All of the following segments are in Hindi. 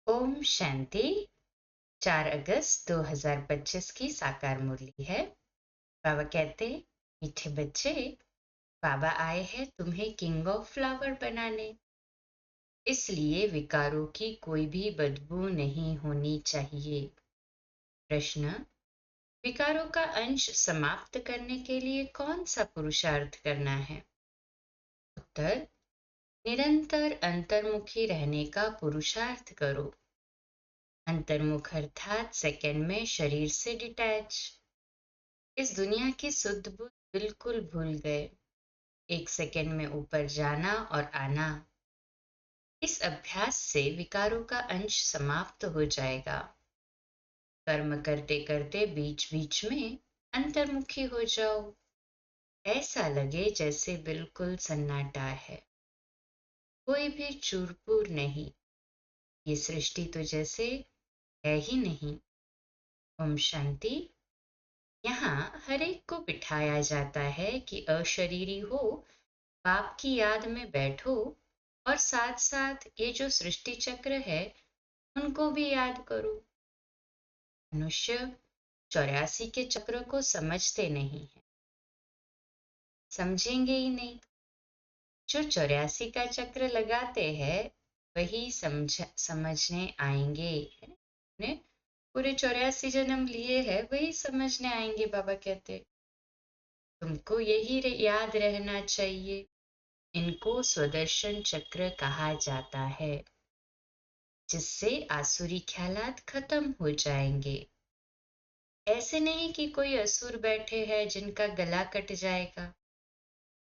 ओम शांति। 4 अगस्त 2025 की साकार मुरली है। बाबा कहते, मीठे बच्चे, बाबा आए हैं तुम्हें किंग ऑफ फ्लावर बनाने, इसलिए विकारों की कोई भी बदबू नहीं होनी चाहिए। प्रश्न, विकारों का अंश समाप्त करने के लिए कौन सा पुरुषार्थ करना है? उत्तर, निरंतर अंतर्मुखी रहने का पुरुषार्थ करो। अंतर्मुख अर्थात सेकंड में शरीर से डिटैच। इस दुनिया की सुध बुध बिल्कुल भूल गए। एक सेकंड में ऊपर जाना और आना। इस अभ्यास से विकारों का अंश समाप्त हो जाएगा। कर्म करते करते बीच बीच में अंतर्मुखी हो जाओ। ऐसा लगे जैसे बिल्कुल सन्नाटा है, कोई भी चूरपुर नहीं। ये सृष्टि तो जैसे है ही नहीं। ओम शांति। यहाँ हर एक को बिठाया जाता है कि अशरीरी हो, बाप की याद में बैठो और साथ साथ ये जो सृष्टि चक्र है उनको भी याद करो। मनुष्य 84 के चक्र को समझते नहीं है, समझेंगे ही नहीं। जो 84 का चक्र लगाते हैं वही समझने आएंगे। ने पूरे 84 जन्म लिए हैं वही समझने आएंगे। बाबा कहते तुमको यही याद रहना चाहिए। इनको स्वदर्शन चक्र कहा जाता है, जिससे आसुरी ख्यालात खत्म हो जाएंगे। ऐसे नहीं कि कोई असुर बैठे हैं जिनका गला कट जाएगा।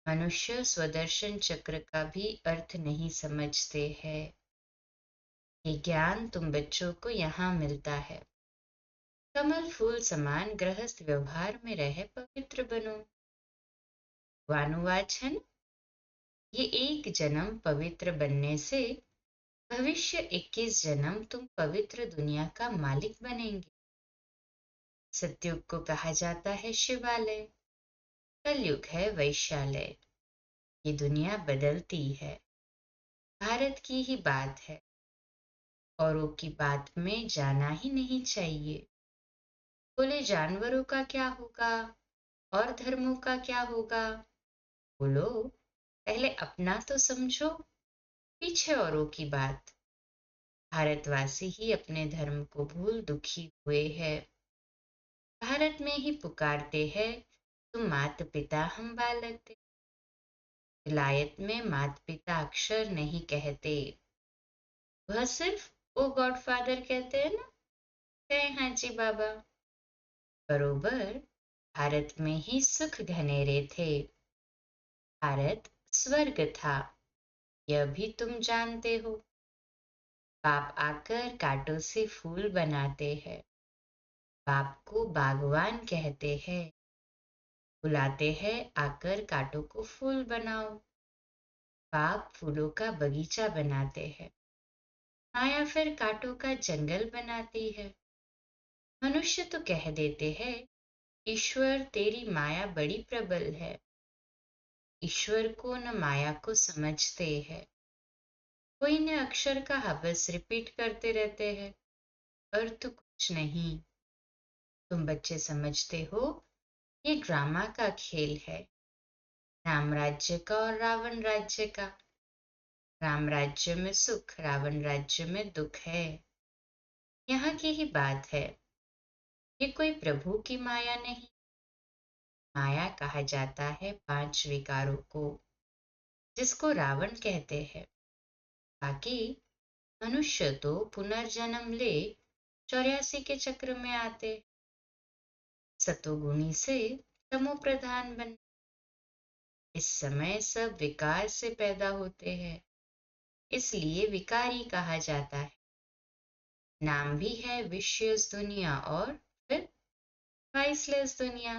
मनुष्य स्वदर्शन चक्र का भी अर्थ नहीं समझते हैं। ये ज्ञान तुम बच्चों को यहाँ मिलता है। कमल फूल समान गृहस्थ व्यवहार में रहे पवित्र बनो। वानुवाचन, ये एक जन्म पवित्र बनने से भविष्य 21 जन्म तुम पवित्र दुनिया का मालिक बनेंगे। सतयुग को कहा जाता है शिवालय, कलयुग है वैश्यालय। ये दुनिया बदलती है, भारत की ही बात है। औरों की बात में जाना ही नहीं चाहिए। बोले जानवरों का क्या होगा और धर्मों का क्या होगा? बोलो पहले अपना तो समझो, पीछे औरों की बात। भारतवासी ही अपने धर्म को भूल दुखी हुए हैं। भारत में ही पुकारते हैं तुम मात पिता हम बालक। विलायत में मात पिता अक्षर नहीं कहते, वह सिर्फ ओ गॉडफादर कहते हैं ना। कहे हाँ जी बाबा। बरोबर भारत में ही सुख घनेरे थे। भारत स्वर्ग था, यह भी तुम जानते हो। बाप आकर कांटों से फूल बनाते हैं। बाप को बागवान कहते हैं। बुलाते हैं आकर कांटों को फूल बनाओ। बाप फूलों का बगीचा बनाते हैं, माया फिर कांटों का जंगल बनाती है। मनुष्य तो कह देते हैं ईश्वर तेरी माया बड़ी प्रबल है। ईश्वर को न माया को समझते हैं। कोई न अक्षर का हवस रिपीट करते रहते हैं, अर्थ कुछ नहीं। तुम बच्चे समझते हो ये ड्रामा का खेल है, राम राज्य का और रावण राज्य का। राम राज्य में सुख, रावण राज्य में दुख है। यहाँ की ही बात है। ये कोई प्रभु की माया नहीं। माया कहा जाता है 5 विकारों को, जिसको रावण कहते हैं। बाकी मनुष्य तो पुनर्जन्म ले 84 के चक्र में आते, सतोगुणी से तमो प्रधान बन। इस समय सब विकार से पैदा होते हैं, इसलिए विकारी कहा जाता है। नाम भी है विशियस दुनिया और फिर वाइसलेस दुनिया,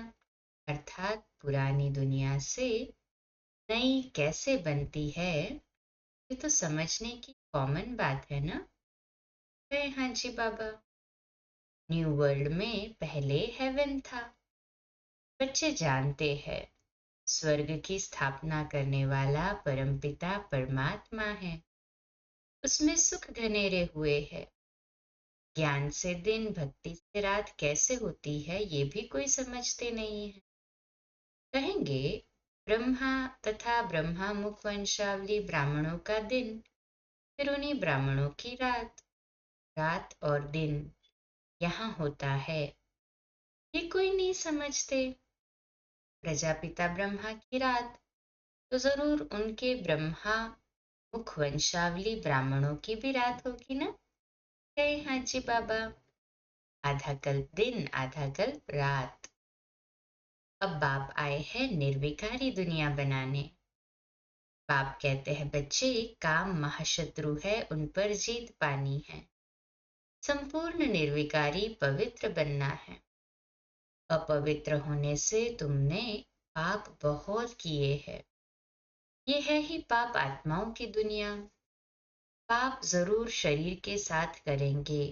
अर्थात पुरानी दुनिया से नई कैसे बनती है। ये तो समझने की कॉमन बात है ना। हाँ जी बाबा। न्यू वर्ल्ड में पहले हेवन था। बच्चे जानते हैं स्वर्ग की स्थापना करने वाला परमपिता परमात्मा है। उसमें सुख घनेरे हुए हैं। ज्ञान से दिन, भक्ति से रात कैसे होती है ये भी कोई समझते नहीं है। कहेंगे ब्रह्मा तथा ब्रह्मा मुख वंशावली ब्राह्मणों का दिन, फिर उन्हीं ब्राह्मणों की रात। रात और दिन यहाँ होता है, ये कोई नहीं समझते। प्रजापिता ब्रह्मा की रात तो जरूर उनके ब्रह्मा मुख वंशावली ब्राह्मणों की भी रात होगी ना। कहे हाँ जी बाबा। आधा कल्प दिन, आधा कल्प रात। अब बाप आए हैं निर्विकारी दुनिया बनाने। बाप कहते हैं बच्चे, काम महाशत्रु है, उन पर जीत पानी है। संपूर्ण निर्विकारी पवित्र बनना है। अपवित्र होने से तुमने पाप बहुत किए हैं। ये है ही पाप आत्माओं की दुनिया। पाप जरूर शरीर के साथ करेंगे,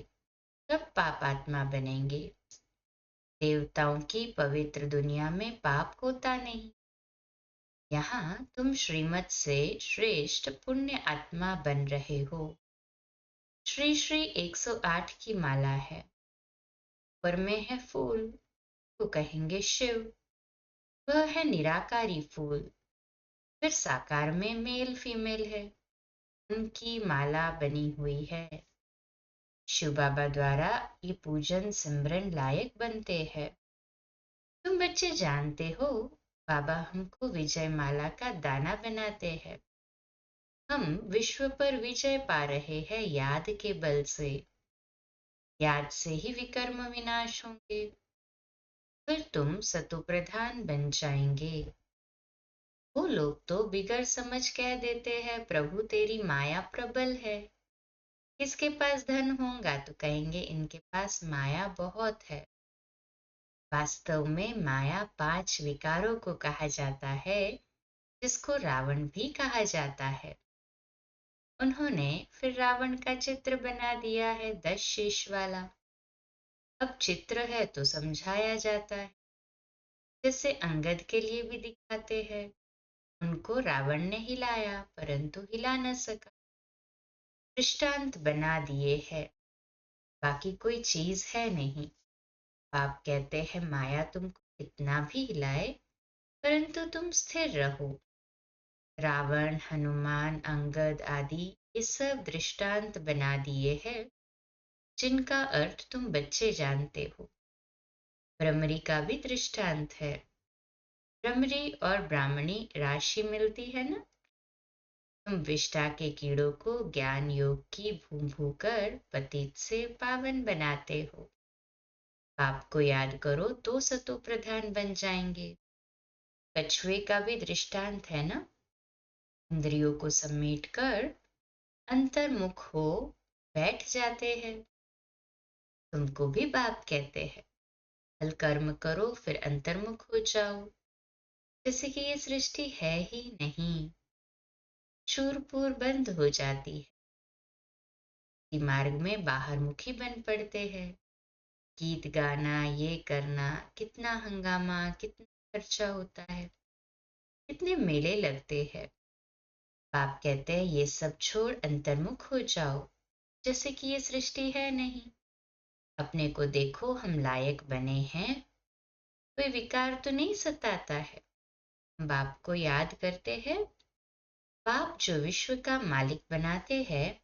तब पाप आत्मा बनेंगे। देवताओं की पवित्र दुनिया में पाप होता नहीं। यहाँ तुम श्रीमत से श्रेष्ठ पुण्य आत्मा बन रहे हो। श्री श्री 108 की माला है। ऊपर में है फूल, तो कहेंगे शिव। वह है निराकारी फूल। फिर साकार में मेल फीमेल है, उनकी माला बनी हुई है। शिव बाबा द्वारा ये पूजन सिमरन लायक बनते हैं। तुम बच्चे जानते हो, बाबा हमको विजय माला का दाना बनाते हैं। हम विश्व पर विजय पा रहे हैं याद के बल से। याद से ही विकर्म विनाश होंगे, फिर तुम सतो प्रधान बन जाएंगे। वो लोग तो बिगर समझ कह देते हैं प्रभु तेरी माया प्रबल है। किसके पास धन होगा तो कहेंगे इनके पास माया बहुत है। वास्तव में माया 5 विकारों को कहा जाता है, जिसको रावण भी कहा जाता है। उन्होंने फिर रावण का चित्र बना दिया है 10 शीश वाला। अब चित्र है तो समझाया जाता है, जैसे अंगद के लिए भी दिखाते हैं। उनको रावण ने हिलाया परंतु हिला न सका। दृष्टांत बना दिए है, बाकी कोई चीज है नहीं। आप कहते हैं माया तुमको कितना भी हिलाए परंतु तुम स्थिर रहो। रावण, हनुमान, अंगद आदि ये सब दृष्टांत बना दिए हैं, जिनका अर्थ तुम बच्चे जानते हो। भ्रमरी का भी दृष्टांत है। भ्रमरी और ब्राह्मणी राशि मिलती है ना। तुम विष्टा के कीड़ों को ज्ञान योग की भू भू कर पतित से पावन बनाते हो। पाप को याद करो तो सतो प्रधान बन जाएंगे। कछुए का भी दृष्टांत है ना। इंद्रियों को समेट कर अंतर्मुख हो बैठ जाते हैं। तुमको भी बाप कहते हैं हल कर्म करो फिर अंतर्मुख हो जाओ, जैसे कि ये सृष्टि है ही नहीं। शूरपूर बंद हो जाती है, मार्ग में बाहर मुखी बन पड़ते हैं। गीत गाना, ये करना, कितना हंगामा, कितना खर्चा होता है, कितने मेले लगते हैं। बाप कहते हैं ये सब छोड़ अंतर्मुख हो जाओ, जैसे कि ये सृष्टि है नहीं। अपने को देखो हम लायक बने हैं, कोई विकार तो नहीं सताता है। बाप को याद करते हैं। बाप जो विश्व का मालिक बनाते हैं,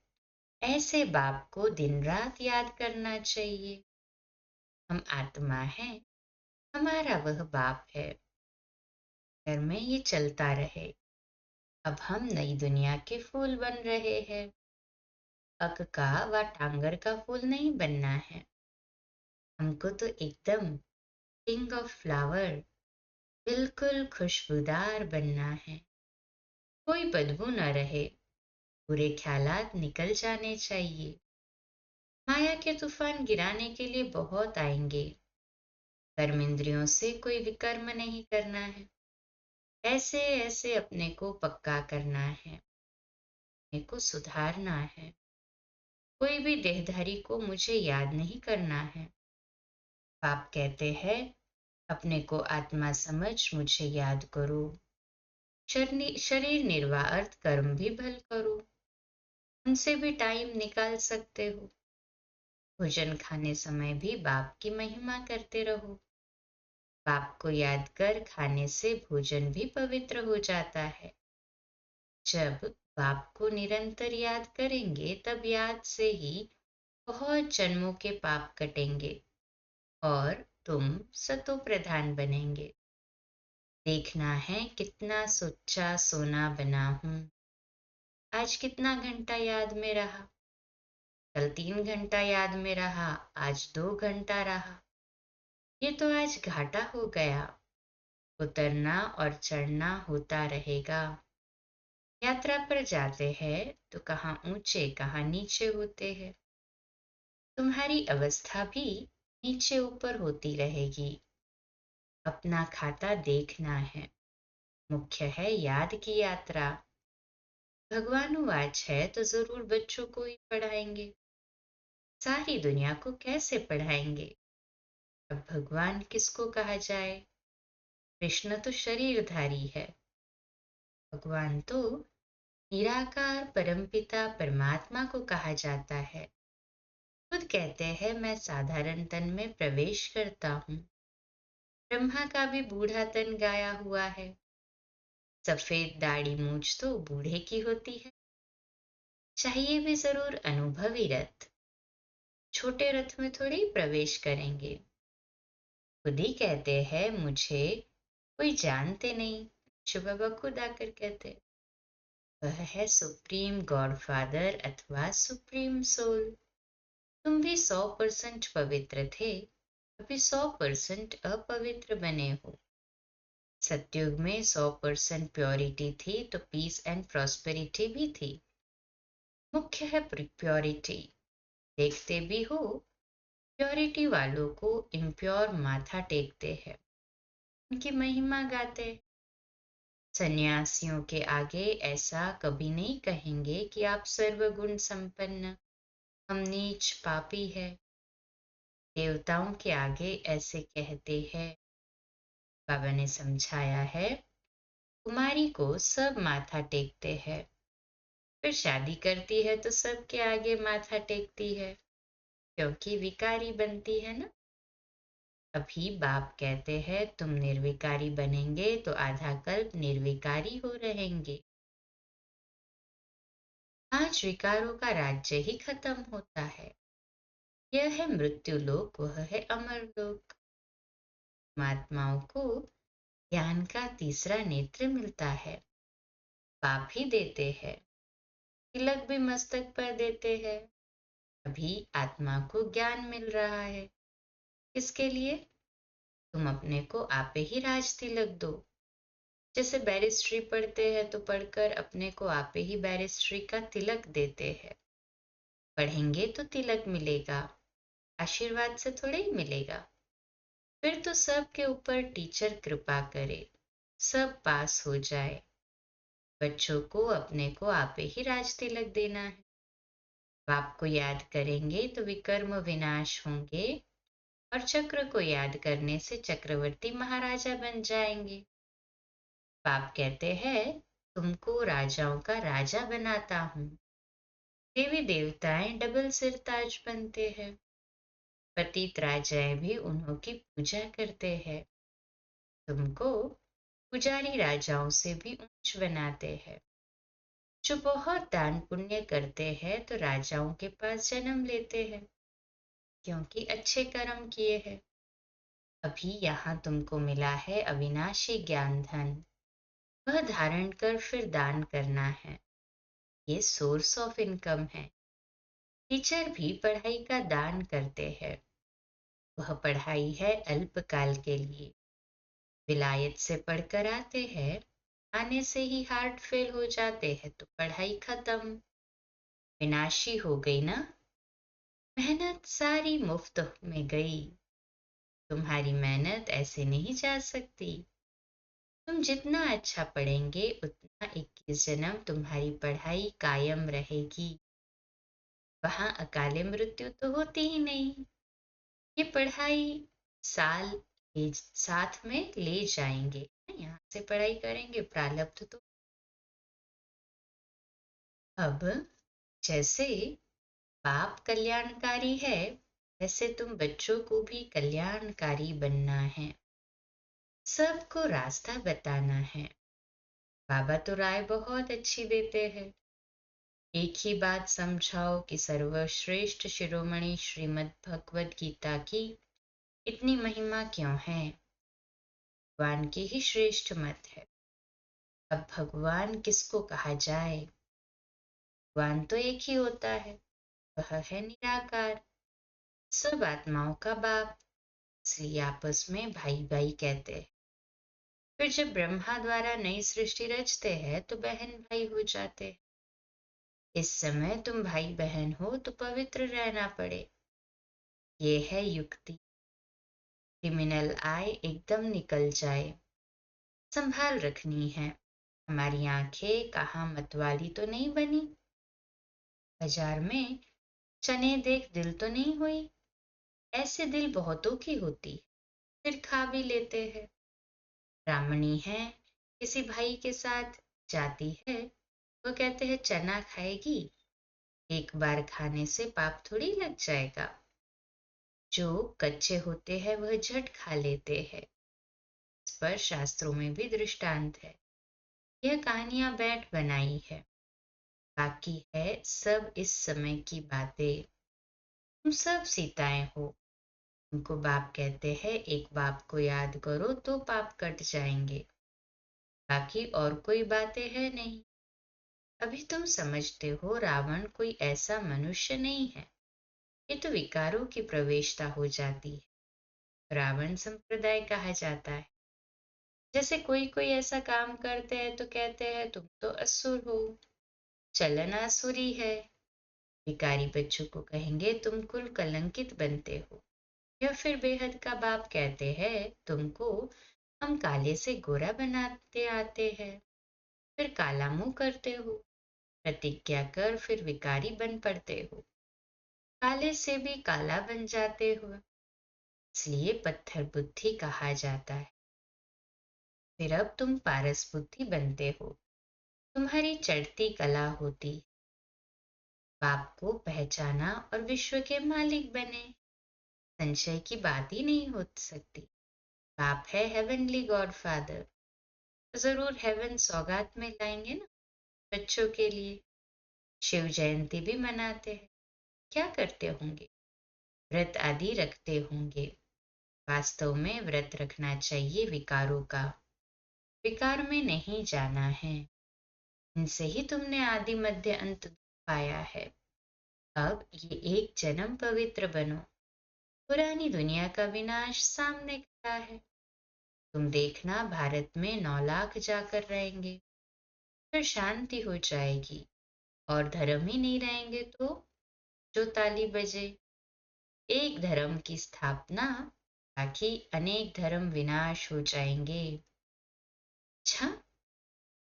ऐसे बाप को दिन रात याद करना चाहिए। हम आत्मा हैं, हमारा वह बाप है। घर में ये चलता रहे। अब हम नई दुनिया के फूल बन रहे हैं। अक का व टांगर का फूल नहीं बनना है। हमको तो एकदम किंग ऑफ फ्लावर, बिल्कुल खुशबूदार बनना है। कोई बदबू न रहे, बुरे ख्यालात निकल जाने चाहिए। माया के तूफान गिराने के लिए बहुत आएंगे। कर्म इंद्रियों से कोई विकर्म नहीं करना है। ऐसे ऐसे अपने को पक्का करना है, अपने को सुधारना है। कोई भी देहधारी को मुझे याद नहीं करना है। पाप कहते हैं अपने को आत्मा समझ मुझे याद करो। शरीर निर्वाह अर्थ कर्म भी भल करो, उनसे भी टाइम निकाल सकते हो। भोजन खाने समय भी बाप की महिमा करते रहो। बाप को याद कर खाने से भोजन भी पवित्र हो जाता है। जब बाप को निरंतर याद करेंगे तब याद से ही बहुत जन्मों के पाप कटेंगे और तुम सतो प्रधान बनेंगे। देखना है कितना सुच्चा सोना बना हूं। आज कितना घंटा याद में रहा। कल 3 घंटा याद में रहा, आज 2 घंटा रहा। ये तो आज घाटा हो गया। उतरना और चढ़ना होता रहेगा। यात्रा पर जाते हैं तो कहाँ ऊंचे कहाँ नीचे होते हैं। तुम्हारी अवस्था भी नीचे ऊपर होती रहेगी। अपना खाता देखना है। मुख्य है याद की यात्रा। भगवानुवाच है तो जरूर बच्चों को ही पढ़ाएंगे। सारी दुनिया को कैसे पढ़ाएंगे। अब भगवान किसको कहा जाए। कृष्ण तो शरीरधारी है। भगवान तो निराकार परमपिता परमात्मा को कहा जाता है। खुद कहते हैं मैं साधारण तन में प्रवेश करता हूँ। ब्रह्मा का भी बूढ़ा तन गाया हुआ है। सफेद दाढ़ी मूछ तो बूढ़े की होती है। चाहिए भी जरूर अनुभवी रथ। छोटे रथ में थोड़ी प्रवेश करेंगे। खुद ही कहते हैं मुझे कोई जानते नहीं। शिव बाबा खुद आकर कहते वह है सुप्रीम गॉडफादर अथवा सुप्रीम सोल। तुम भी 100% पवित्र थे, अभी 100% अपवित्र बने हो। सतयुग में 100% प्योरिटी थी तो पीस एंड प्रॉस्पेरिटी भी थी। मुख्य है प्योरिटी। देखते भी हो प्योरिटी वालों को इम्प्योर माथा टेकते हैं, उनकी महिमा गाते। सन्यासियों के आगे ऐसा कभी नहीं कहेंगे कि आप सर्वगुण संपन्न, हम नीच पापी है। देवताओं के आगे ऐसे कहते हैं। बाबा ने समझाया है कुमारी को सब माथा टेकते हैं, फिर शादी करती है तो सबके आगे माथा टेकती है क्योंकि विकारी बनती है ना। अभी बाप कहते हैं तुम निर्विकारी बनेंगे तो आधा कल्प निर्विकारी हो रहेंगे। आज विकारों का राज्य ही खत्म होता है। यह है मृत्यु लोक, वह है अमर लोक। महात्माओं को ज्ञान का तीसरा नेत्र मिलता है। पाप ही देते हैं, तिलक भी मस्तक पर देते हैं। अभी आत्मा को ज्ञान मिल रहा है। इसके लिए तुम अपने को आपे ही राज तिलक दो। जैसे बैरिस्ट्री पढ़ते हैं तो पढ़कर अपने को आपे ही बैरिस्ट्री का तिलक देते हैं। पढ़ेंगे तो तिलक मिलेगा, आशीर्वाद से थोड़े ही मिलेगा। फिर तो सबके ऊपर टीचर कृपा करे, सब पास हो जाए। बच्चों को अपने को आपे ही राज तिलक देना है। बाप को याद करेंगे तो विकर्म विनाश होंगे और चक्र को याद करने से चक्रवर्ती महाराजा बन जाएंगे। बाप कहते हैं तुमको राजाओं का राजा बनाता हूँ। देवी देवताएं डबल सिर ताज बनते हैं। पतित राजाएं भी उन्हों की पूजा करते हैं। तुमको पुजारी राजाओं से भी ऊंच बनाते हैं। जो बहुत दान पुण्य करते हैं तो राजाओं के पास जन्म लेते हैं क्योंकि अच्छे कर्म किए हैं। अभी यहाँ तुमको मिला है अविनाशी ज्ञान धन, वह धारण कर फिर दान करना है। ये सोर्स ऑफ इनकम है। टीचर भी पढ़ाई का दान करते हैं। वह पढ़ाई है अल्पकाल के लिए। विलायत से पढ़कर आते हैं, आने से ही हार्ट फेल हो जाते हैं तो पढ़ाई खत्म, विनाशी हो गई ना। मेहनत सारी मुफ्त में गई। तुम्हारी मेहनत ऐसे नहीं जा सकती। तुम जितना अच्छा पढ़ेंगे उतना 21 जन्म तुम्हारी पढ़ाई कायम रहेगी। वहां अकाले मृत्यु तो होती ही नहीं। ये पढ़ाई साल साथ में ले जाएंगे। यहाँ से पढ़ाई करेंगे, प्रारब्ध तो। अब जैसे बाप कल्याणकारी है ऐसे तुम बच्चों को भी कल्याणकारी बनना है, सबको रास्ता बताना है। बाबा तो राय बहुत अच्छी देते हैं। एक ही बात समझाओ कि सर्वश्रेष्ठ शिरोमणि श्रीमद् भगवद गीता की इतनी महिमा क्यों है। भगवान की ही श्रेष्ठ मत है। अब भगवान किसको कहा जाए? भगवान तो एक ही होता है, वह है निराकार, सब आत्माओं का बाप। इसलिए आपस में भाई भाई कहते हैं। फिर जब ब्रह्मा द्वारा नई सृष्टि रचते हैं तो बहन भाई हो जाते हैं। इस समय तुम भाई बहन हो तो पवित्र रहना पड़े। ये है युक्ति। क्रिमिनल आए एकदम निकल जाए, संभाल रखनी है। हमारी आंखें कहाँ मतवाली तो नहीं बनी। बाजार में चने देख दिल तो नहीं हुई। ऐसे दिल बहुतों की होती, फिर खा भी लेते हैं। ब्राह्मणी है, किसी भाई के साथ जाती है, वो कहते हैं चना खाएगी, एक बार खाने से पाप थोड़ी लग जाएगा। जो कच्चे होते हैं वह झट खा लेते हैं। इस पर शास्त्रों में भी दृष्टांत है। यह कहानियां बैठ बनाई है, बाकी है सब इस समय की बातें। तुम सब सीताएं हो। उनको बाप कहते हैं, एक बाप को याद करो तो पाप कट जाएंगे, बाकी और कोई बातें है नहीं। अभी तुम समझते हो रावण कोई ऐसा मनुष्य नहीं है, ये तो विकारों की प्रवेशता हो जाती है। रावण संप्रदाय कहा जाता है। जैसे कोई कोई ऐसा काम करते हैं तो कहते हैं तुम तो असुर हो, चलन आसुरी है। विकारी बच्चों को कहेंगे तुम कुल कलंकित बनते हो। या फिर बेहद का बाप कहते हैं तुमको हम काले से गोरा बनाते आते हैं, फिर काला मुंह करते हो, प्रतिज्ञा कर फिर विकारी बन पड़ते हो, काले से भी काला बन जाते हो। इसलिए पत्थर बुद्धि कहा जाता है। फिर अब तुम पारस बुद्धि बनते हो, तुम्हारी चढ़ती कला होती। बाप को पहचाना और विश्व के मालिक बने, संशय की बात ही नहीं हो सकती। बाप है हेवनली गॉड फादर, जरूर हेवन सौगात में लाएंगे ना बच्चों के लिए। शिव जयंती भी मनाते हैं, क्या करते होंगे? व्रत आदि रखते होंगे। वास्तव में व्रत रखना चाहिए विकारों का, विकार में नहीं जाना है। इनसे ही तुमने आदि मध्य अंत पाया है। अब ये एक जन्म पवित्र बनो। पुरानी दुनिया का विनाश सामने खड़ा है। तुम देखना भारत में 9 लाख जाकर रहेंगे, फिर शांति हो जाएगी और धर्म ही नहीं रहेंगे तो जो ताली बजे। एक धर्म की स्थापना, बाकी अनेक धर्म विनाश हो जाएंगे। अच्छा,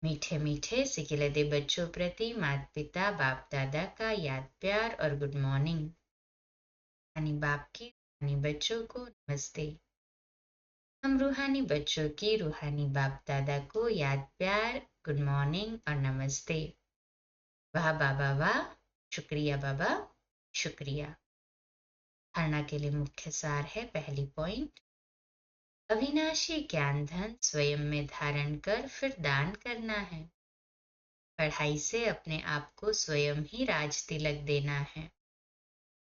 मीठे मीठे सिकिलदे बच्चों प्रति माता पिता बाप दादा का याद प्यार और गुड मॉर्निंग। यानी बाप की रूहानी बच्चों को नमस्ते। हम रूहानी बच्चों की रूहानी बाप दादा को याद प्यार गुड मॉर्निंग और नमस्ते। वाह बाबा वाह, शुक्रिया बाबा शुक्रिया। धारणा के लिए मुख्य सार है, पहली पॉइंट, अविनाशी ज्ञान धन स्वयं में धारण कर फिर दान करना है। पढ़ाई से अपने आप को स्वयं ही राज तिलक देना है।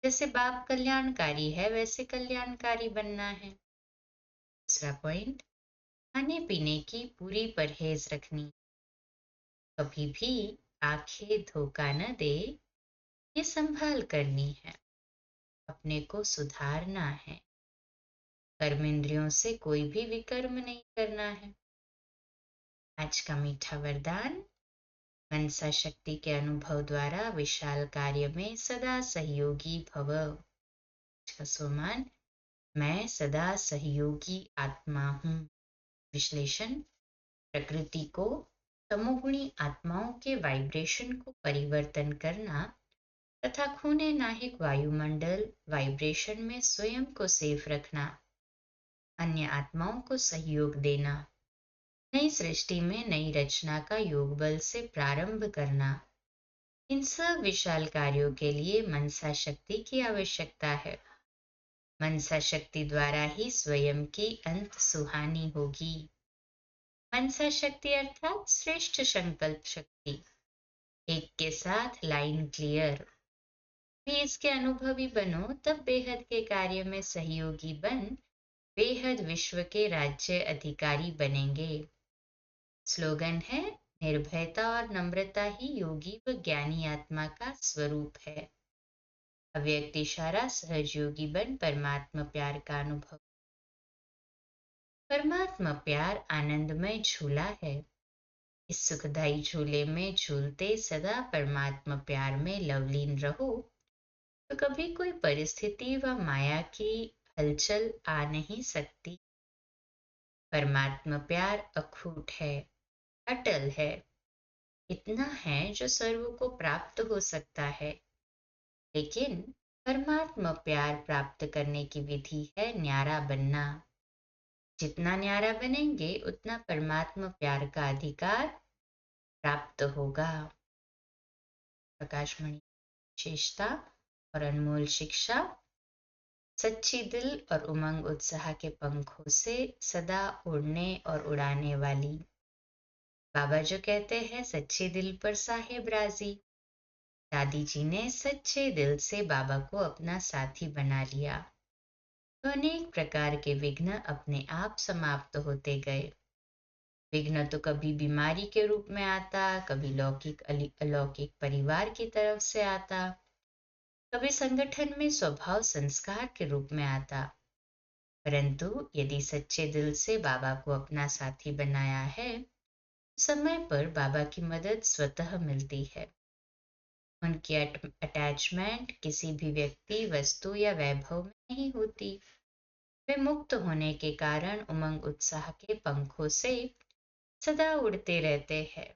जैसे बाप कल्याणकारी है वैसे कल्याणकारी बनना है। दूसरा पॉइंट, खाने पीने की पूरी परहेज रखनी, कभी भी आंखें धोखा न दे, ये संभाल करनी है। अपने को सुधारना है, कर्म इंद्रियों से कोई भी विकर्म नहीं करना है। आज का मीठा वरदान, मनसा शक्ति के अनुभव द्वारा विशाल कार्य में सदा सहयोगी भव। आज का सोमान, मैं सदा सहयोगी आत्मा हूँ। विश्लेषण, प्रकृति को, तमोगुणी आत्माओं के वाइब्रेशन को परिवर्तन करना तथा खूने नाहिक वायुमंडल वाइब्रेशन में स्वयं को सेफ रखना, अन्य आत्माओं को सहयोग देना, नई सृष्टि में नई रचना का योग बल से प्रारंभ करना, इन सब विशाल कार्यों के लिए मनसा शक्ति की आवश्यकता है। मनसा शक्ति द्वारा ही स्वयं की अंत सुहानी होगी। मनसा शक्ति अर्थात श्रेष्ठ संकल्प शक्ति। एक के साथ लाइन क्लियर। भी इसके अनुभवी बनो तब बेहद के कार्य में सहयोगी बन बेहद विश्व के राज्य अधिकारी बनेंगे। स्लोगन है, निर्भयता और नम्रता ही योगी व ज्ञानी आत्मा का स्वरूप है। अव्यक्त इशारा, सहज योगी बन परमात्मा प्यार का अनुभव। परमात्मा प्यार आनंदमय झूला है। इस सुखदायी झूले में झूलते सदा परमात्मा प्यार में लवलीन रहो तो कभी कोई परिस्थिति व माया की हलचल आ नहीं सकती। परमात्मा प्यार अखूट है, अटल है। इतना है जो सर्व को प्राप्त हो सकता है। लेकिन परमात्मा प्यार प्राप्त करने की विधि है न्यारा बनना। जितना न्यारा बनेंगे उतना परमात्मा प्यार का अधिकार प्राप्त होगा। प्रकाशमणि विशेषता और अनमोल शिक्षा। सच्ची दिल और उमंग उत्साह के पंखों से सदा उड़ने और उड़ाने वाली। बाबा जो कहते हैं सच्चे दिल पर साहेब राजी। दादी जी ने सच्चे दिल से बाबा को अपना साथी बना लिया तो अनेक प्रकार के विघ्न अपने आप समाप्त होते गए। विघ्न तो कभी बीमारी के रूप में आता, कभी लौकिक अलौकिक परिवार की तरफ से आता, कभी संगठन में स्वभाव संस्कार के रूप में आता। परंतु यदि सच्चे दिल से बाबा को अपना साथी बनाया है, समय पर बाबा की मदद स्वतः मिलती है। उनकी अटैचमेंट किसी भी व्यक्ति, वस्तु या वैभव में नहीं होती। वे मुक्त होने के कारण उमंग उत्साह के पंखों से सदा उड़ते रहते हैं।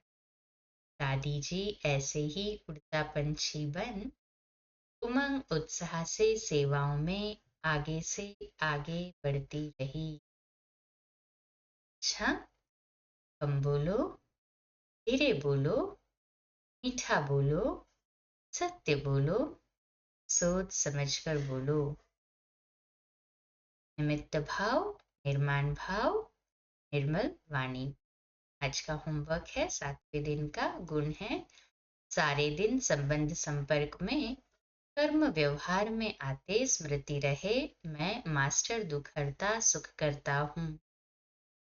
दादी जी ऐसे ही उड़ता पंछी बन उमंग उत्साह से सेवाओं में आगे से आगे बढ़ती रही। अच्छा, कम बोलो, धीरे बोलो, मीठा बोलो, सत्य बोलो, सोच समझकर बोलो। निमित्त भाव, निर्माण भाव, निर्मल वाणी। आज का होमवर्क है 7वें दिन का। गुण है, सारे दिन संबंध संपर्क में कर्म व्यवहार में आते स्मृति रहे मैं मास्टर दुखहर्ता सुख करता हूँ।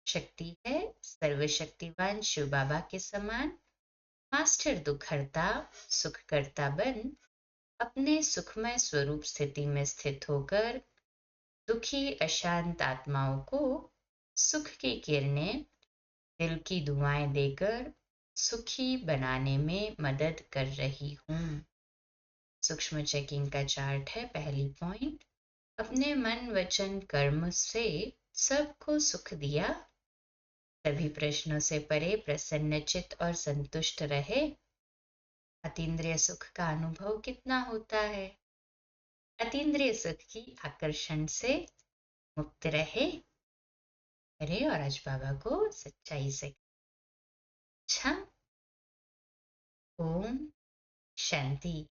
शक्ति है, सर्वशक्तिवान शिव बाबा के समान मास्टर दुखहर्ता सुख करता बन अपने सुखमय स्वरूप स्थिति में स्थित होकर दुखी अशांत आत्माओं को सुख की किरणें दिल की दुआएं देकर सुखी बनाने में मदद कर रही हूँ। सूक्ष्म चेकिंग का चार्ट है। पहली पॉइंट, अपने मन वचन कर्म से सबको सुख दिया, सभी प्रश्नों से परे प्रसन्नचित और संतुष्ट रहे। अतीन्द्रिय सुख का अनुभव कितना होता है। अतीन्द्रिय सुख की आकर्षण से मुक्त रहे करे और आज बाबा को सच्चाई से। अच्छा, ओम शांति।